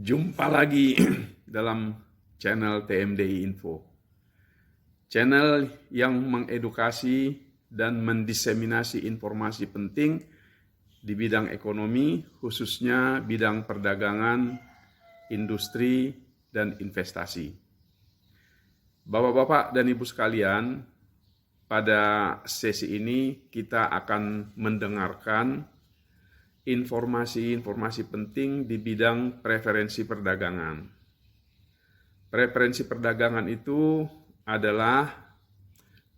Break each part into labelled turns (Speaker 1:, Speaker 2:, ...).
Speaker 1: Jumpa lagi dalam channel TMDI Info. Channel yang mengedukasi dan mendiseminasi informasi penting di bidang ekonomi, khususnya bidang perdagangan, industri, dan investasi. Bapak-bapak dan ibu sekalian, pada sesi ini kita akan mendengarkan informasi-informasi penting di bidang preferensi perdagangan. Preferensi perdagangan itu adalah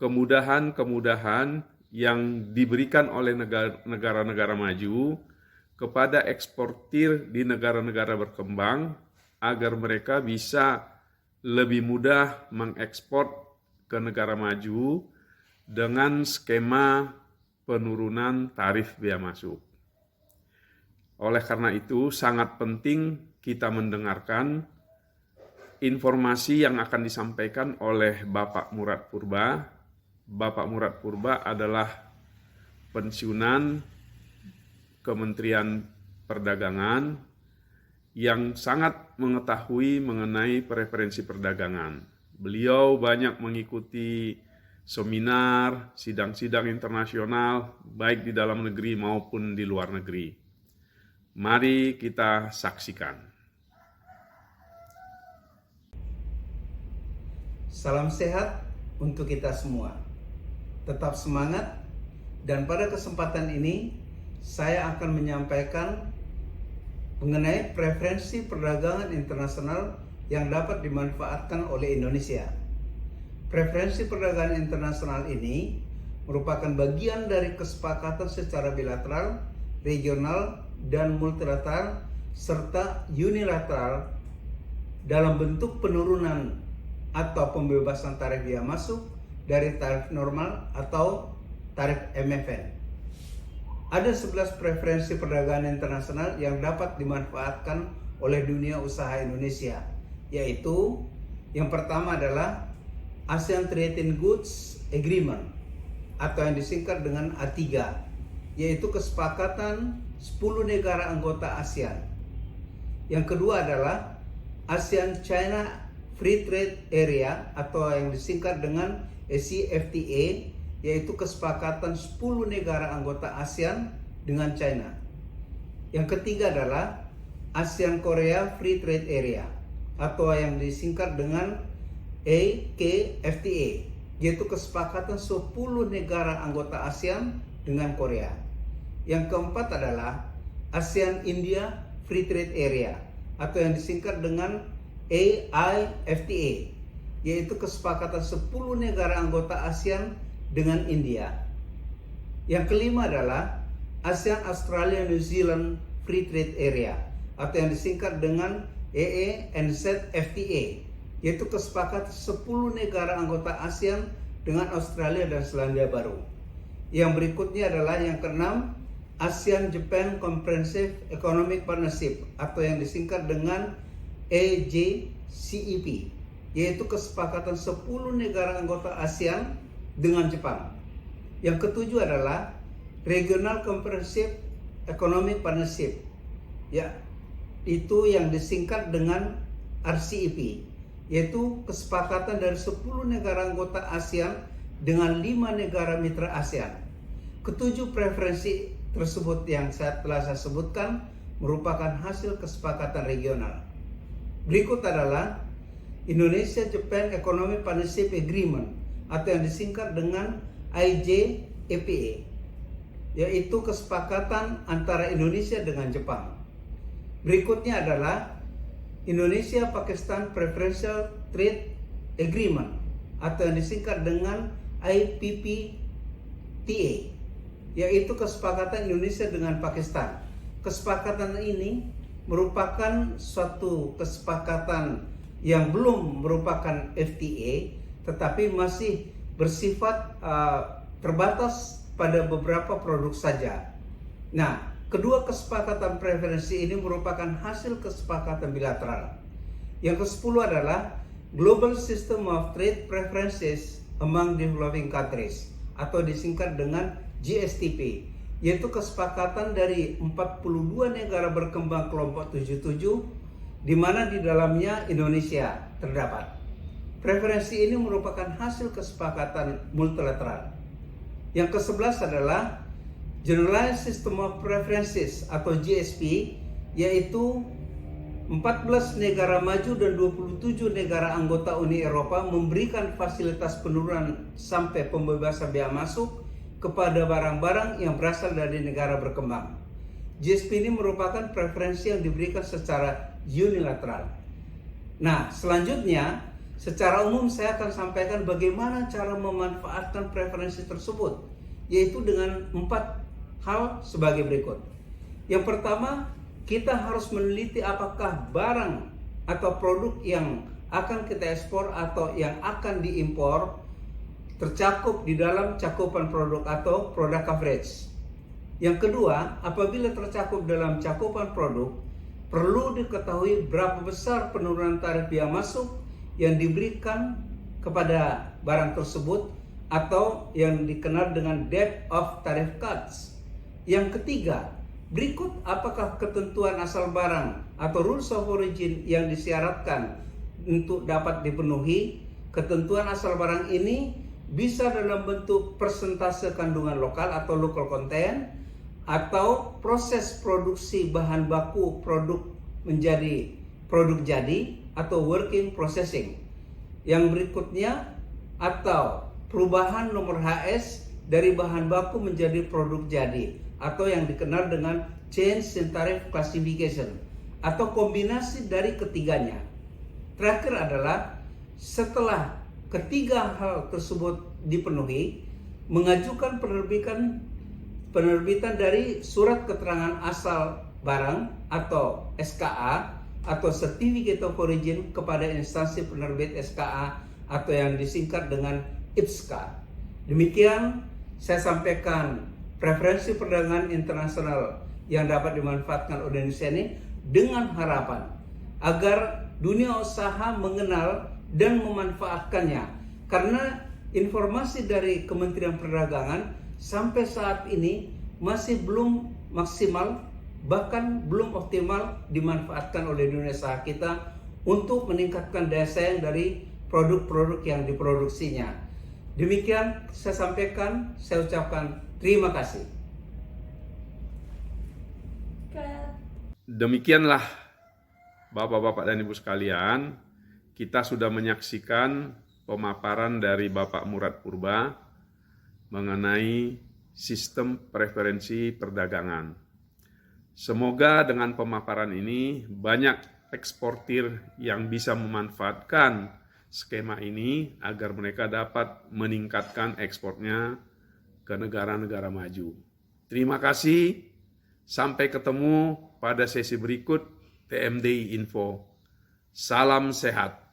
Speaker 1: kemudahan-kemudahan yang diberikan oleh negara-negara maju kepada eksportir di negara-negara berkembang agar mereka bisa lebih mudah mengekspor ke negara maju dengan skema penurunan tarif bea masuk. Oleh karena itu, sangat penting kita mendengarkan informasi yang akan disampaikan oleh Bapak Murad Purba. Bapak Murad Purba adalah pensiunan Kementerian Perdagangan yang sangat mengetahui mengenai preferensi perdagangan. Beliau banyak mengikuti seminar, sidang-sidang internasional, baik di dalam negeri maupun di luar negeri. Mari kita saksikan.
Speaker 2: Salam sehat untuk kita semua. Tetap semangat, dan pada kesempatan ini saya akan menyampaikan mengenai preferensi perdagangan internasional yang dapat dimanfaatkan oleh Indonesia. Preferensi perdagangan internasional ini merupakan bagian dari kesepakatan secara bilateral, regional, dan multilateral serta unilateral dalam bentuk penurunan atau pembebasan tarif bea masuk dari tarif normal atau tarif MFN. Ada 11 preferensi perdagangan internasional yang dapat dimanfaatkan oleh dunia usaha Indonesia, yaitu yang pertama adalah ASEAN Trade in Goods Agreement atau yang disingkat dengan A3, yaitu kesepakatan 10 negara anggota ASEAN. Yang kedua adalah ASEAN China Free Trade Area atau yang disingkat dengan ACFTA, yaitu kesepakatan 10 negara anggota ASEAN dengan China. Yang ketiga adalah ASEAN Korea Free Trade Area atau yang disingkat dengan AKFTA, yaitu kesepakatan 10 negara anggota ASEAN dengan Korea. Yang keempat adalah ASEAN India Free Trade Area atau yang disingkat dengan AIFTA, yaitu kesepakatan 10 negara anggota ASEAN dengan India. Yang kelima adalah ASEAN Australia New Zealand Free Trade Area atau yang disingkat dengan AANZFTA, yaitu kesepakatan 10 negara anggota ASEAN dengan Australia dan Selandia Baru. Yang berikutnya adalah yang keenam, ASEAN Japan Comprehensive Economic Partnership atau yang disingkat dengan AJCEP, yaitu kesepakatan 10 negara anggota ASEAN dengan Jepang. Yang ketujuh adalah Regional Comprehensive Economic Partnership, itu yang disingkat dengan RCEP, yaitu kesepakatan dari 10 negara anggota ASEAN dengan 5 negara mitra ASEAN. Ketujuh preferensi tersebut yang telah saya sebutkan merupakan hasil kesepakatan regional. Berikut adalah Indonesia-Japan Economic Partnership Agreement atau yang disingkat dengan IJEPA, yaitu kesepakatan antara Indonesia dengan Jepang. Berikutnya adalah Indonesia-Pakistan Preferential Trade Agreement atau yang disingkat dengan IPPTA, yaitu kesepakatan Indonesia dengan Pakistan. Kesepakatan ini merupakan suatu kesepakatan yang belum merupakan FTA, tetapi masih bersifat terbatas pada beberapa produk saja. Nah, kedua kesepakatan preferensi ini merupakan hasil kesepakatan bilateral. Yang ke-10 adalah Global System of Trade Preferences Among Developing Countries atau disingkat dengan GSTP, yaitu kesepakatan dari 42 negara berkembang kelompok 77 di mana di dalamnya Indonesia terdapat. Preferensi ini merupakan hasil kesepakatan multilateral. Yang ke-11 adalah Generalized System of Preferences atau GSP, yaitu 14 negara maju dan 27 negara anggota Uni Eropa memberikan fasilitas penurunan sampai pembebasan bea masuk kepada barang-barang yang berasal dari negara berkembang. GSP ini merupakan preferensi yang diberikan secara unilateral. Nah, selanjutnya secara umum saya akan sampaikan bagaimana cara memanfaatkan preferensi tersebut, yaitu dengan 4 hal sebagai berikut. Yang pertama, kita harus meneliti apakah barang atau produk yang akan kita ekspor atau yang akan diimpor tercakup di dalam cakupan produk atau product coverage. Yang kedua, apabila tercakup dalam cakupan produk, perlu diketahui berapa besar penurunan tarif bea masuk yang diberikan kepada barang tersebut atau yang dikenal dengan depth of tariff cuts. Yang ketiga, berikut apakah ketentuan asal barang atau rules of origin yang disyaratkan untuk dapat dipenuhi. Ketentuan asal barang ini bisa dalam bentuk persentase kandungan lokal atau local content, atau proses produksi bahan baku produk menjadi produk jadi atau working processing. Yang berikutnya, atau perubahan nomor HS dari bahan baku menjadi produk jadi atau yang dikenal dengan change in tariff classification, atau kombinasi dari ketiganya. Terakhir adalah setelah ketiga hal tersebut dipenuhi, mengajukan penerbitan dari surat keterangan asal barang atau SKA atau Certificate of Origin kepada instansi penerbit SKA atau yang disingkat dengan IPSKA. Demikian saya sampaikan preferensi perdagangan internasional yang dapat dimanfaatkan oleh Indonesia ini dengan harapan agar dunia usaha mengenal dan memanfaatkannya, karena informasi dari Kementerian Perdagangan sampai saat ini masih belum maksimal, bahkan belum optimal dimanfaatkan oleh dunia usaha kita untuk meningkatkan daya saing dari produk-produk yang diproduksinya. Demikian saya sampaikan, saya ucapkan terima kasih.
Speaker 1: Demikianlah Bapak-bapak dan Ibu sekalian, kita sudah menyaksikan pemaparan dari Bapak Murad Purba mengenai sistem preferensi perdagangan. Semoga dengan pemaparan ini banyak eksportir yang bisa memanfaatkan skema ini agar mereka dapat meningkatkan ekspornya ke negara-negara maju. Terima kasih, sampai ketemu pada sesi berikut TMDI Info. Salam sehat.